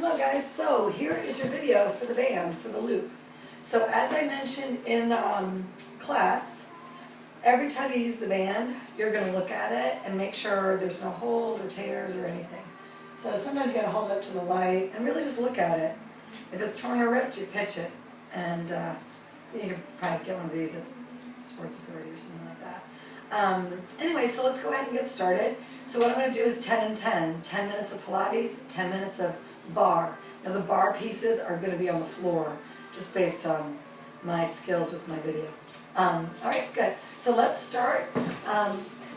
Hello guys, so here is your video for the band, for the loop. So as I mentioned in class, every time you use the band, you're going to look at it and make sure there's no holes or tears or anything. So sometimes you got to hold it up to the light and really just look at it. If it's torn or ripped, you pitch it. And you can probably get one of these at Sports Authority or something like that. Anyway, so let's go ahead and get started. So what I'm going to do is 10 and 10. 10 minutes of Pilates, 10 minutes of bar. Now the bar pieces are going to be on the floor, just based on my skills with my video. Alright, good. So let's start.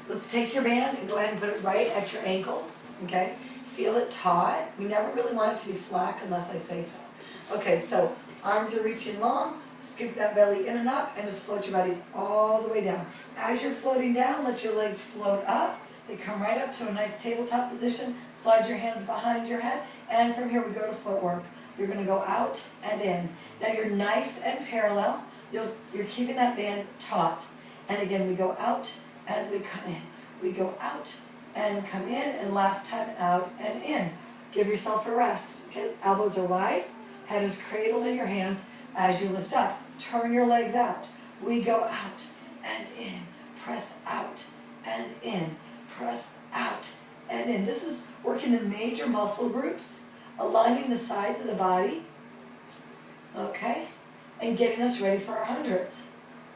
Let's take your band and go ahead and put it right at your ankles. Okay? Feel it taut. We never really want it to be slack unless I say so. Okay, so arms are reaching long. Scoop that belly in and up and just float your bodies all the way down. As you're floating down, let your legs float up. They come right up to a nice tabletop position. Slide your hands behind your head. And from here we go to footwork. You're going to go out and in. Now you're nice and parallel. You're keeping that band taut. And again, we go out and we come in. We go out and come in. And last time, out and in. Give yourself a rest. Okay? Elbows are wide. Head is cradled in your hands as you lift up. Turn your legs out. We go out and in. Press out and in. Press out and in. This is working the major muscle groups, aligning the sides of the body, okay, and getting us ready for our hundreds,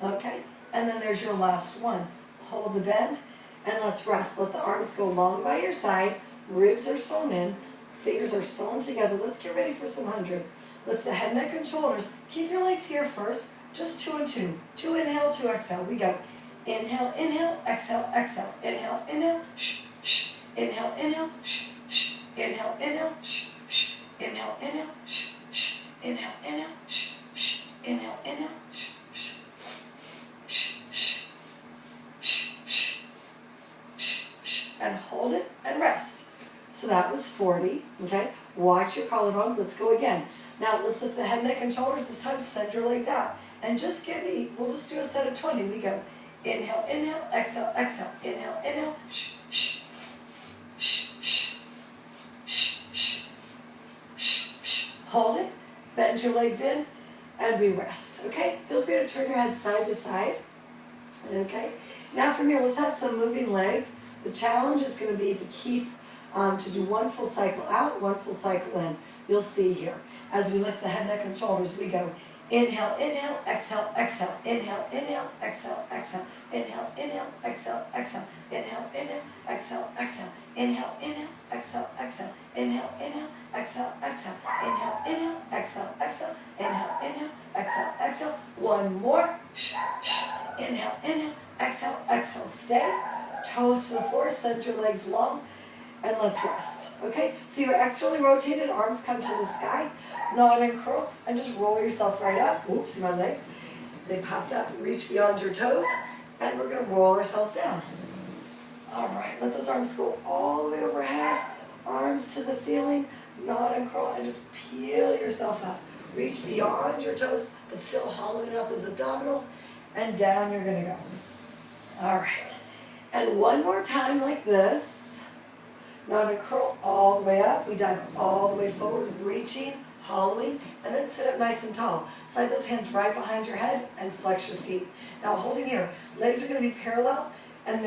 okay. And then there's your last one. Hold the bend and let's rest. Let the arms go long by your side. Ribs are sewn in. Fingers are sewn together. Let's get ready for some hundreds. Lift the head, neck, and shoulders. Keep your legs here first. Just 2 and 2. 2 inhale, 2 exhale. We go. Inhale, inhale, exhale, exhale. Inhale, inhale, shh, shh. Inhale, inhale, shh, shh. Inhale, inhale, shh, shh. Inhale, inhale, shh, shh. Inhale, inhale, shh, shh. Inhale, inhale, shh, shh. Shh, shh. Shh, shh. Shh, shh. And hold it and rest. So that was 40, okay? Watch your collarbones. Let's go again. Now let's lift the head, neck, and shoulders. This time send your legs out. And just give me, we'll just do a set of 20. We go. Inhale, inhale, exhale, exhale. Inhale, inhale, shh, shh. Shh, shh. Shh, shh. Shh, shh. Hold it. Bend your legs in. And we rest. Okay? Feel free to turn your head side to side. Okay? Now from here, let's have some moving legs. The challenge is going to be to keep, to do one full cycle out, one full cycle in. You'll see here. As we lift the head, neck, and shoulders, we go. Inhale, inhale, exhale, exhale. Inhale, inhale, exhale, exhale. Inhale, inhale, exhale, exhale. Inhale, inhale, exhale, exhale. Inhale, inhale, exhale, exhale. Inhale, inhale, exhale, exhale. Inhale, inhale, exhale, exhale. Inhale, inhale, exhale, exhale. One more. Shh, shh. Inhale, inhale, exhale, exhale. Stay. Toes to the floor. Send your legs long. And let's rest. Okay? So you're externally rotated. Arms come to the sky. Nod and curl, and just roll yourself right up. Oops, see my legs? They popped up. Reach beyond your toes, and we're going to roll ourselves down. All right, let those arms go all the way overhead. Arms to the ceiling. Nod and curl, and just peel yourself up. Reach beyond your toes, but still hollowing out those abdominals, and down you're going to go. All right, and one more time like this. Nod and curl all the way up. We dive all the way forward, reaching, hollowing, and then sit up nice and tall. Slide those hands right behind your head and flex your feet. Now holding here, legs are going to be parallel and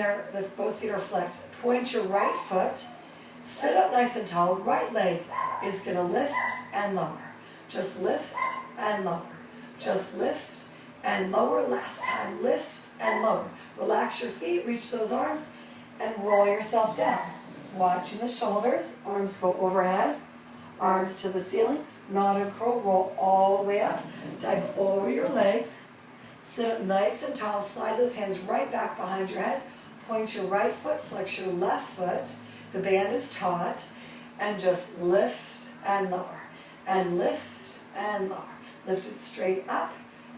both feet are flexed. Point your right foot, sit up nice and tall. Right leg is going to lift and lower. Just lift and lower. Just lift and lower. Last time, lift and lower. Relax your feet, reach those arms, and roll yourself down. Watching the shoulders, arms go overhead, arms to the ceiling. Nod and curl, roll all the way up. Dive over your legs. Sit up nice and tall. Slide those hands right back behind your head. Point your right foot, flex your left foot. The band is taut. And just lift and lower. And lift and lower. Lift it straight up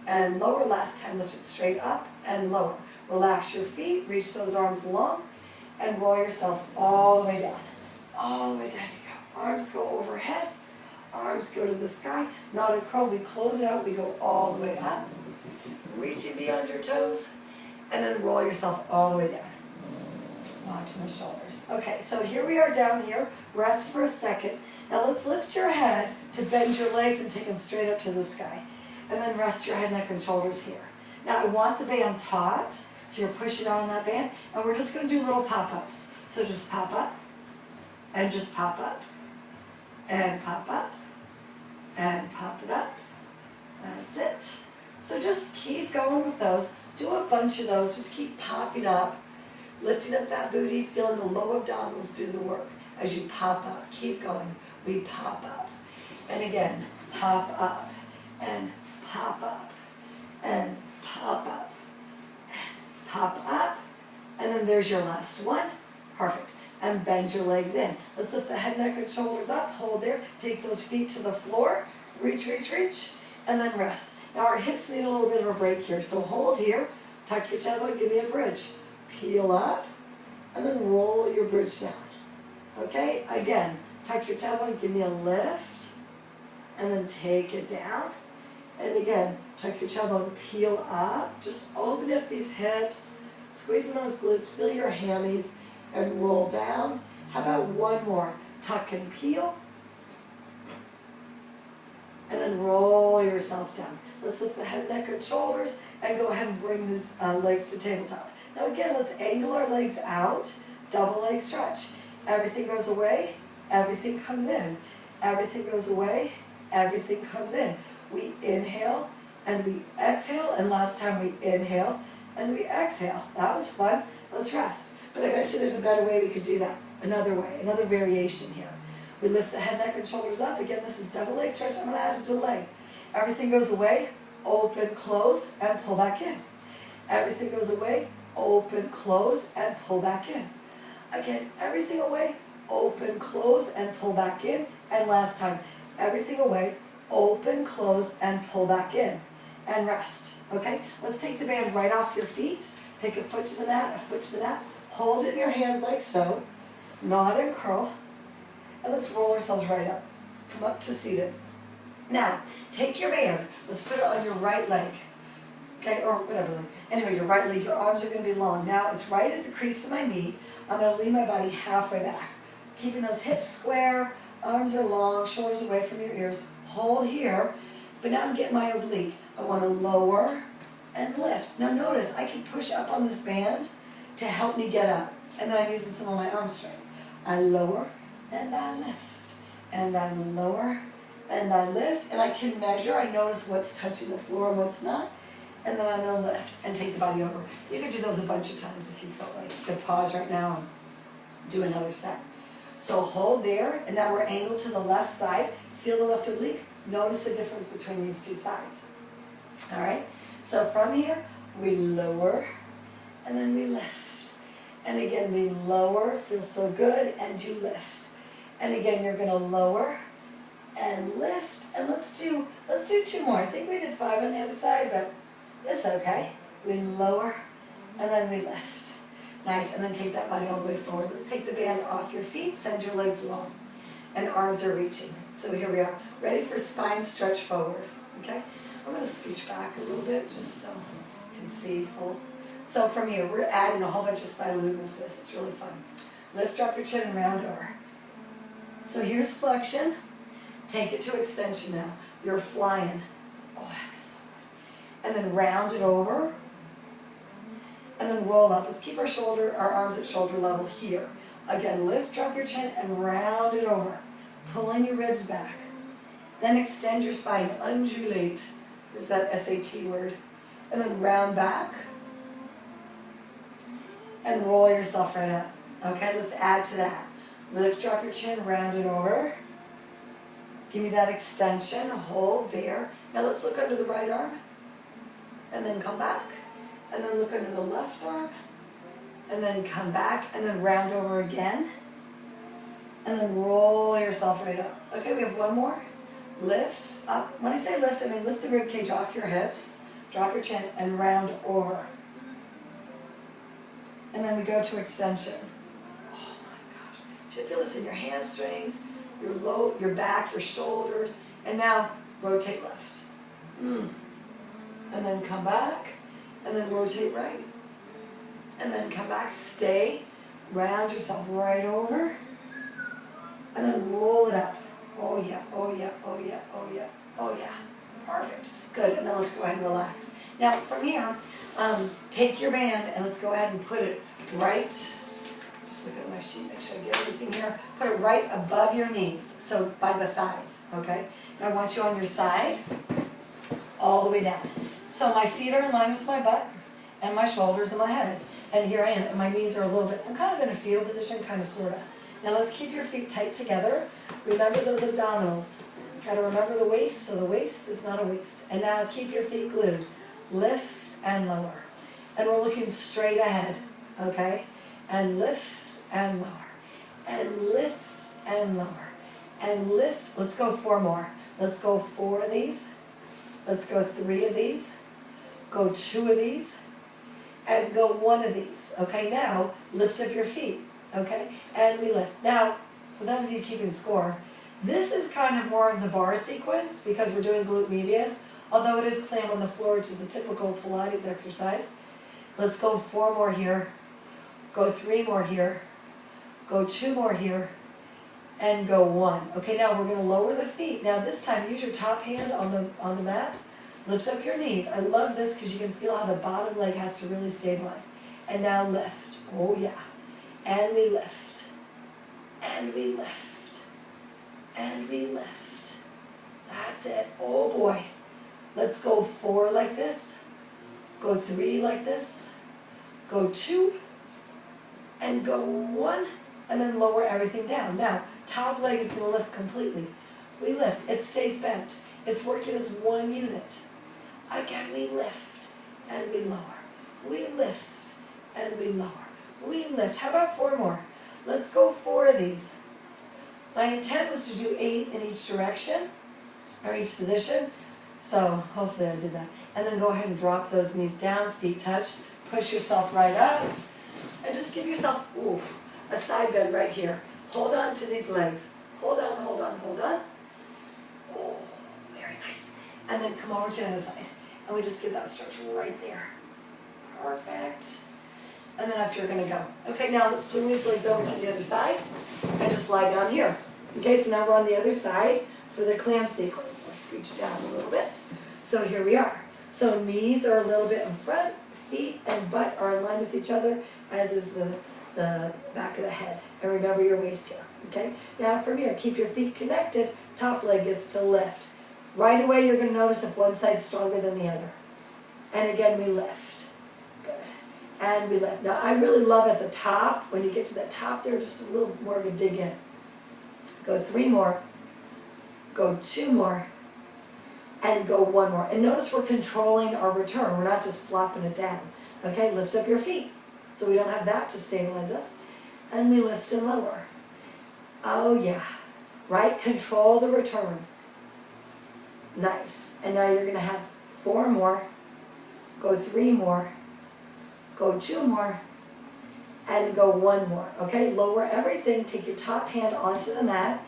and lower. Last time, lift it straight up and lower. Relax your feet. Reach those arms long. And roll yourself all the way down. All the way down you go. Arms go overhead. Arms go to the sky. Nod and curl. We close it out. We go all the way up. Reaching beyond your toes. And then roll yourself all the way down. Watching the shoulders. Okay, so here we are down here. Rest for a second. Now let's lift your head to bend your legs and take them straight up to the sky. And then rest your head, neck, and shoulders here. Now I want the band taut, so you're pushing on that band, and we're just going to do little pop-ups. So just pop up, and just pop up, and pop up, and pop it up. That's it. So just keep going with those. Do a bunch of those. Just keep popping up, lifting up that booty, feeling the low abdominals do the work. As you pop up, keep going. We pop up. And again, pop up, and pop up, and pop up, and pop up. And then there's your last one. Perfect. And bend your legs in. Let's lift the head, neck, and shoulders up. Hold there. Take those feet to the floor. Reach, reach, reach. And then rest. Now our hips need a little bit of a break here. So hold here. Tuck your tailbone. Give me a bridge. Peel up. And then roll your bridge down. Okay? Again, tuck your tailbone. Give me a lift. And then take it down. And again, tuck your tailbone. Peel up. Just open up these hips. Squeezing those glutes. Feel your hammies. And roll down. How about one more? Tuck and peel. And then roll yourself down. Let's lift the head, neck, and shoulders, and go ahead and bring these legs to tabletop. Now again, let's angle our legs out. Double leg stretch. Everything goes away. Everything comes in. Everything goes away. Everything comes in. We inhale and we exhale. And last time we inhale and we exhale. That was fun. Let's rest. But I bet you there's a better way we could do that. Another way, another variation here. We lift the head, neck, and shoulders up. Again, this is double leg stretch. I'm going to add a delay. Everything goes away, open, close, and pull back in. Everything goes away, open, close, and pull back in. Again, everything away, open, close, and pull back in. And last time, everything away, open, close, and pull back in. And rest. Okay? Let's take the band right off your feet. Take a foot to the mat, a foot to the mat. Hold it in your hands like so. Nod and curl. And let's roll ourselves right up. Come up to seated. Now, take your band. Let's put it on your right leg. Okay, or whatever leg. Anyway, your right leg, your arms are going to be long. Now, it's right at the crease of my knee. I'm going to lean my body halfway back. Keeping those hips square, arms are long, shoulders away from your ears. Hold here. But now I'm getting my oblique. I want to lower and lift. Now notice, I can push up on this band to help me get up. And then I'm using some of my arm strength. I lower and I lift. And I lower and I lift. And I can measure. I notice what's touching the floor and what's not. And then I'm going to lift and take the body over. You could do those a bunch of times if you felt like. You could pause right now and do another set. So hold there. And now we're angled to the left side. Feel the left oblique. Notice the difference between these two sides. All right? So from here, we lower and then we lift. And again, we lower, feels so good, and you lift. And again, you're going to lower and lift. And let's do 2 more. I think we did 5 on the other side, but it's okay. We lower and then we lift. Nice. And then take that body all the way forward. Let's take the band off your feet. Send your legs long. And arms are reaching. So here we are. Ready for spine stretch forward. Okay? I'm going to scooch back a little bit just so you can see full. So from here, we're adding a whole bunch of spinal movements to this. It's really fun. Lift, drop your chin, and round over. So here's flexion. Take it to extension now. You're flying. Oh, that feels so good. And then round it over. And then roll up. Let's keep our arms at shoulder level here. Again, lift, drop your chin, and round it over. Pulling your ribs back. Then extend your spine. Undulate. There's that SAT word. And then round back. And roll yourself right up. Okay, let's add to that. Lift, drop your chin, round it over. Give me that extension. Hold there. Now let's look under the right arm. And then come back. And then look under the left arm. And then come back. And then round over again. And then roll yourself right up. Okay, we have one more. Lift up. When I say lift, I mean lift the rib cage off your hips. Drop your chin and round over. And then we go to extension. Oh my gosh. You should feel this in your hamstrings, your back, your shoulders. And now rotate left. And then come back. And then rotate right. And then come back. Stay. Round yourself right over. And then roll it up. Oh yeah, oh yeah, oh yeah, oh yeah, oh yeah. Perfect. Good, and then let's go ahead and relax. Now from here, take your band and let's go ahead and put it right, just look at my sheet, make sure I get everything here. Put it right above your knees, so by the thighs, okay? Now I want you on your side, all the way down. So my feet are in line with my butt, and my shoulders and my head. And here I am, and my knees are a little bit, I'm kind of in a fetal position, kind of, sort of. Now let's keep your feet tight together. Remember those abdominals. Gotta remember the waist, so the waist is not a waist. And now keep your feet glued. Lift and lower. And we're looking straight ahead, okay? And lift and lower. And lift and lower. And lift, let's go 4 more. Let's go 4 of these. Let's go 3 of these. Go 2 of these. And go 1 of these. Okay, now lift up your feet. Okay, and we lift. Now, for those of you keeping score, this is kind of more of the bar sequence because we're doing glute medius, although it is clam on the floor, which is a typical Pilates exercise. Let's go 4 more here, go 3 more here, go 2 more here, and go 1. Okay, now we're going to lower the feet. Now this time, use your top hand on the mat. Lift up your knees. I love this because you can feel how the bottom leg has to really stabilize. And now lift. Oh yeah. And we lift, and we lift, and we lift. That's it. Oh boy. Let's go 4 like this, go 3 like this, go 2, and go 1, and then lower everything down. Now, top leg is going to lift completely. We lift. It stays bent. It's working as one unit. Again, we lift, and we lower. We lift, and we lower. We lift. How about 4 more? Let's go 4 of these. My intent was to do 8 in each direction, or each position, so hopefully I did that. And then go ahead and drop those knees down, feet touch, push yourself right up, and just give yourself a side bend right here. Hold on to these legs. Hold on, hold on, hold on. Oh, very nice. And then come over to the other side, and we just give that stretch right there. Perfect. And then up you're going to go. Okay, now let's swing these legs over to the other side and just lie down here. Okay, so now we're on the other side for the clam sequence. Let's scooch down a little bit. So here we are. So knees are a little bit in front, feet and butt are in line with each other, as is the back of the head. And remember your waist here. Okay, now from here, keep your feet connected, top leg gets to lift. Right away you're going to notice if one side's stronger than the other. And again we lift. And we lift. Now I really love at the top, when you get to the top there, just a little more of a dig in. Go 3 more, go 2 more, and go 1 more. And notice we're controlling our return. We're not just flopping it down. Okay, lift up your feet so we don't have that to stabilize us. And we lift and lower. Oh yeah, right? Control the return. Nice. And now you're going to have 4 more, go 3 more, go 2 more, and go 1 more, okay? Lower everything, take your top hand onto the mat,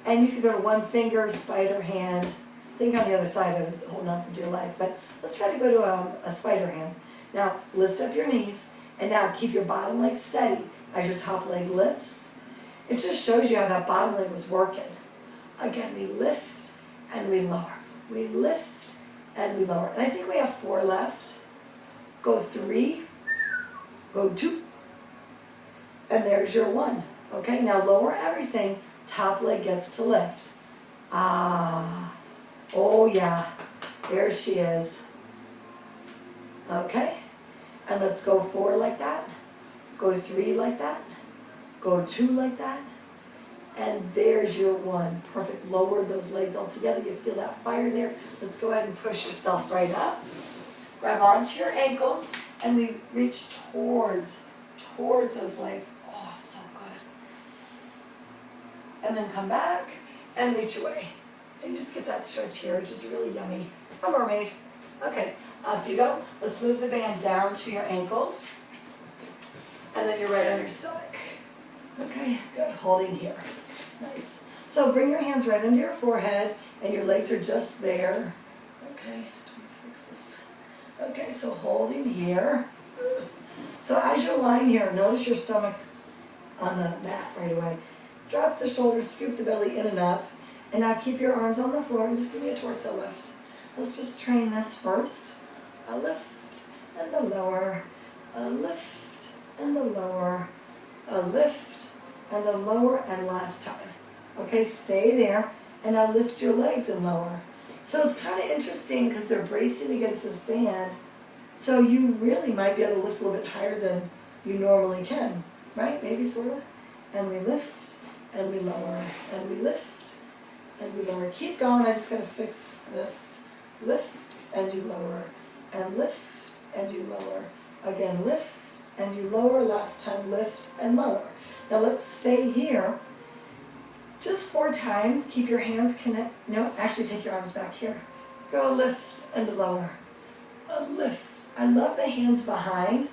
and you can go to 1 finger, spider hand. I think on the other side I was holding on for dear life, but let's try to go to a spider hand. Now, lift up your knees, and now keep your bottom leg steady as your top leg lifts. It just shows you how that bottom leg was working. Again, we lift and we lower. We lift and we lower. And I think we have 4 left. Go 3. Go 2, and there's your 1. Okay, now lower everything, top leg gets to lift. Ah, oh yeah, there she is. Okay, and let's go 4 like that, go 3 like that, go 2 like that, and there's your 1. Perfect, lower those legs all together, you feel that fire there. Let's go ahead and push yourself right up. Grab onto your ankles. And we reach towards those legs. Oh, so good. And then come back and reach away. And just get that stretch here, which is really yummy. A mermaid. Okay, up you go. Let's move the band down to your ankles. And then you're right on your stomach. Okay, good. Holding here. Nice. So bring your hands right under your forehead, and your legs are just there. Okay. Okay, so holding here. So as you're lying here, notice your stomach on the mat right away. Drop the shoulders, scoop the belly in and up, and now keep your arms on the floor and just give me a torso lift. Let's just train this first. A lift and a lower, a lift and a lower, a lift and a lower, and last time. Okay, stay there, and now lift your legs and lower. So it's kind of interesting because they're bracing against this band, so you really might be able to lift a little bit higher than you normally can, right? Maybe sort of. And we lift, and we lower, and we lift, and we lower. Keep going, I just gotta fix this. Lift, and you lower, and lift, and you lower. Again, lift, and you lower. Last time, lift and lower. Now let's stay here. Just 4 times. Keep your hands connect. No, actually take your arms back here. Go lift and lower. A lift. I love the hands behind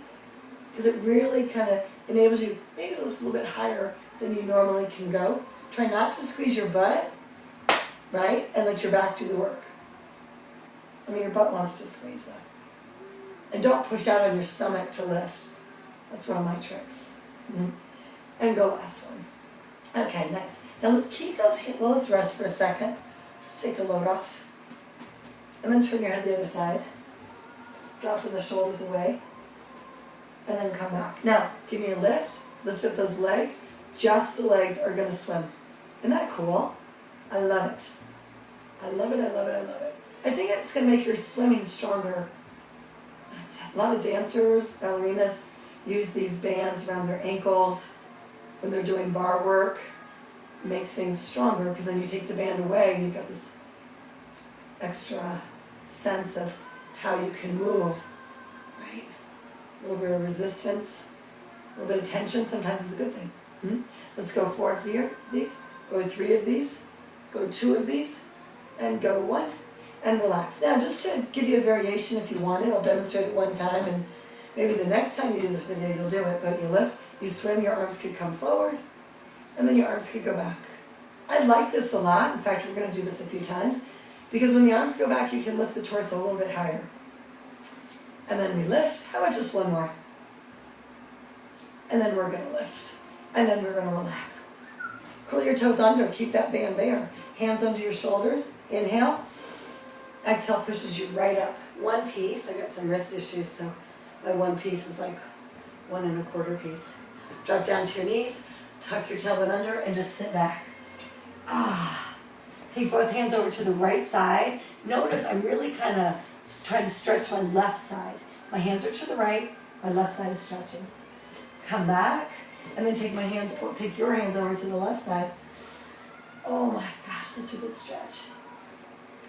because it really kind of enables you maybe to lift a little bit higher than you normally can go. Try not to squeeze your butt, right? And let your back do the work. I mean, your butt wants to squeeze though. And don't push out on your stomach to lift. That's one of my tricks. And go last one. Okay, nice. Now let's keep those hands, well, let's rest for a second. Just take the load off. And then turn your head the other side. Drop the shoulders away. And then come back. Now, give me a lift. Lift up those legs. Just the legs are going to swim. Isn't that cool? I love it. I love it, I love it, I love it. I think it's going to make your swimming stronger. A lot of dancers, ballerinas, use these bands around their ankles when they're doing bar work. It makes things stronger because then you take the band away and you've got this extra sense of how you can move, right? A little bit of resistance, a little bit of tension sometimes is a good thing. Let's go 4 of these, go 3 of these, go 2 of these, and go 1, and relax. Now just to give you a variation if you want it, I'll demonstrate it one time, and maybe the next time you do this video you'll do it, but you lift, you swim, your arms could come forward, and then your arms could go back. I like this a lot. In fact, we're going to do this a few times, because when the arms go back, you can lift the torso a little bit higher. And then we lift. How about just one more? And then we're going to lift. And then we're going to relax. Curl your toes under. Keep that band there. Hands under your shoulders. Inhale. Exhale pushes you right up. One piece. I got some wrist issues, so my one piece is like 1 1/4 piece. Drop down to your knees. Tuck your tailbone under and just sit back. Take both hands over to the right side. Notice I'm really kind of trying to stretch my left side. My hands are to the right, my left side is stretching. Come back, and then take your hands over to the left side. Oh my gosh, such a good stretch.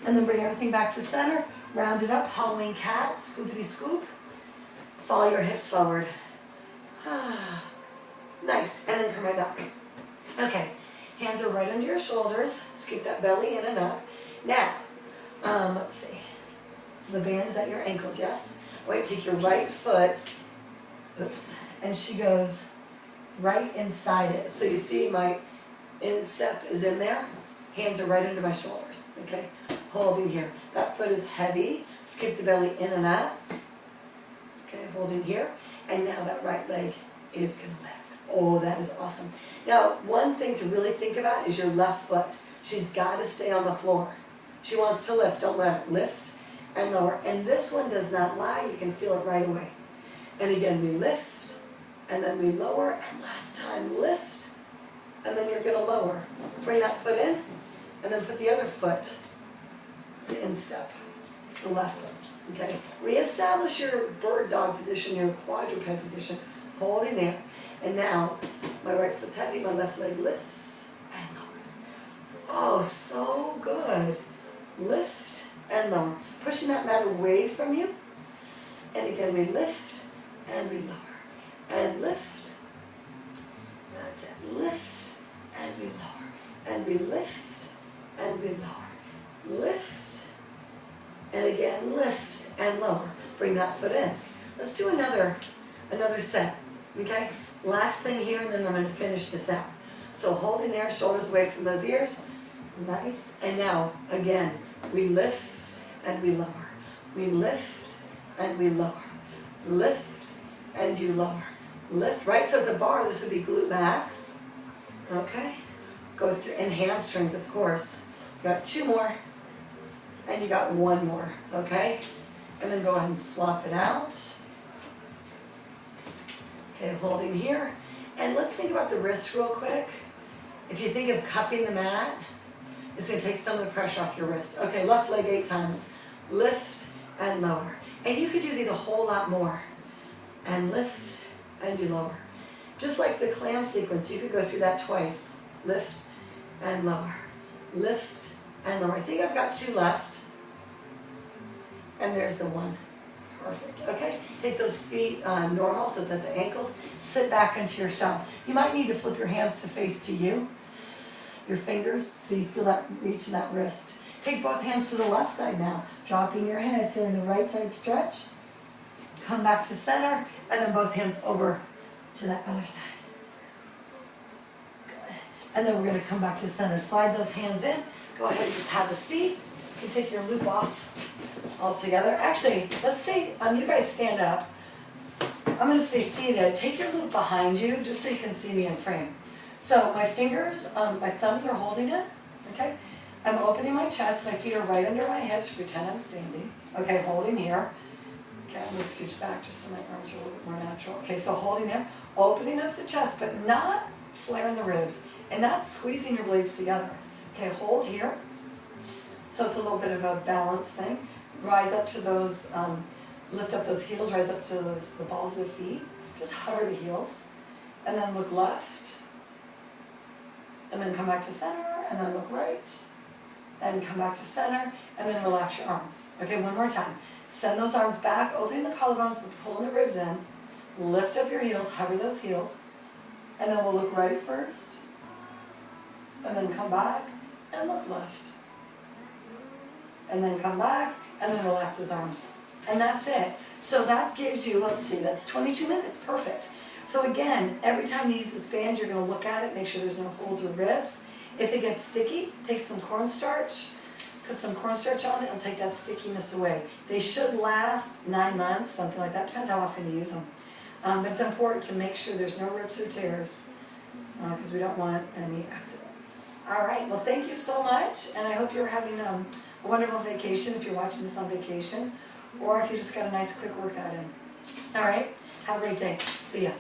And then bring everything back to center, round it up, hollowing cat, scoopity scoop. Follow your hips forward. Nice, and then come right back. Okay, hands are right under your shoulders. Scoop that belly in and up. Now, let's see. So the band is at your ankles, yes? Wait, take your right foot, oops, and she goes right inside it. So you see my instep is in there. Hands are right under my shoulders, okay? Holding here. That foot is heavy. Skip the belly in and out. Okay, holding here. And now that right leg is going to lift. Oh, that is awesome. Now, one thing to really think about is your left foot. She's got to stay on the floor. She wants to lift. Don't let it lift and lower. And this one does not lie. You can feel it right away. And again, we lift, and then we lower, and last time, lift, and then you're going to lower. Bring that foot in, and then put the other foot, the instep, the left foot. Okay? Reestablish your bird dog position, your quadruped position, holding there. And now, my right foot's heavy, my left leg lifts and lowers. Oh, so good. Lift and lower. Pushing that mat away from you. And again, we lift and we lower. And lift. That's it. Lift and we lower. And we lift and we lower. Lift. And again, lift and lower. Bring that foot in. Let's do another set. Okay? Last thing here, and then I'm going to finish this out. So holding there, shoulders away from those ears. Nice. And now, again, we lift and we lower. We lift and we lower. Lift and you lower. lift, right? So at the bar, this would be glute max, okay? Go through, and hamstrings, of course. You got 2 more, and you got 1 more, okay? And then go ahead and swap it out. Okay, holding here. And let's think about the wrist real quick. If you think of cupping the mat, it's gonna take some of the pressure off your wrist. Okay, left leg 8 times. Lift and lower. And you could do these a whole lot more. And lift and do lower. Just like the clam sequence, you could go through that twice. Lift and lower. Lift and lower. I think I've got 2 left. And there's the 1. Perfect. Okay, take those feet normal, so it's at the ankles. Sit back into your shell. You might need to flip your hands to face to you. Your fingers, so you feel that reach in that wrist. Take both hands to the left side now. Dropping your head, feeling the right side stretch. Come back to center, and then both hands over to that other side. Good. And then we're going to come back to center. Slide those hands in. Go ahead and just have a seat. You can take your loop off all together. Actually, let's stay, you guys stand up. I'm going to stay seated. Take your loop behind you, just so you can see me in frame. So my fingers, my thumbs are holding it, okay? I'm opening my chest, my feet are right under my hips, pretend I'm standing. Okay, holding here. Okay, I'm gonna scooch back just so my arms are a little bit more natural. Okay, so holding there, opening up the chest, but not flaring the ribs and not squeezing your blades together. Okay, hold here. So it's a little bit of a balance thing. Rise up to those, lift up those heels, rise up to the balls of the feet. Just hover the heels. And then look left. And then come back to center, and then look right. And come back to center, and then relax your arms. Okay, one more time. Send those arms back, opening the collarbones, but pulling the ribs in. Lift up your heels, hover those heels. And then we'll look right first. And then come back, and look left. And then come back, and then relax his arms. And that's it. So that gives you, let's see, that's 22 minutes, perfect. So again, every time you use this band, you're gonna look at it, make sure there's no holes or ribs. If it gets sticky, take some cornstarch, put some cornstarch on it, and take that stickiness away. They should last 9 months, something like that, depends how often you use them. But it's important to make sure there's no rips or tears, because we don't want any accidents. All right, well thank you so much, and I hope you're having a wonderful vacation if you're watching this on vacation, or if you just got a nice quick workout in. All right, have a great day. See ya.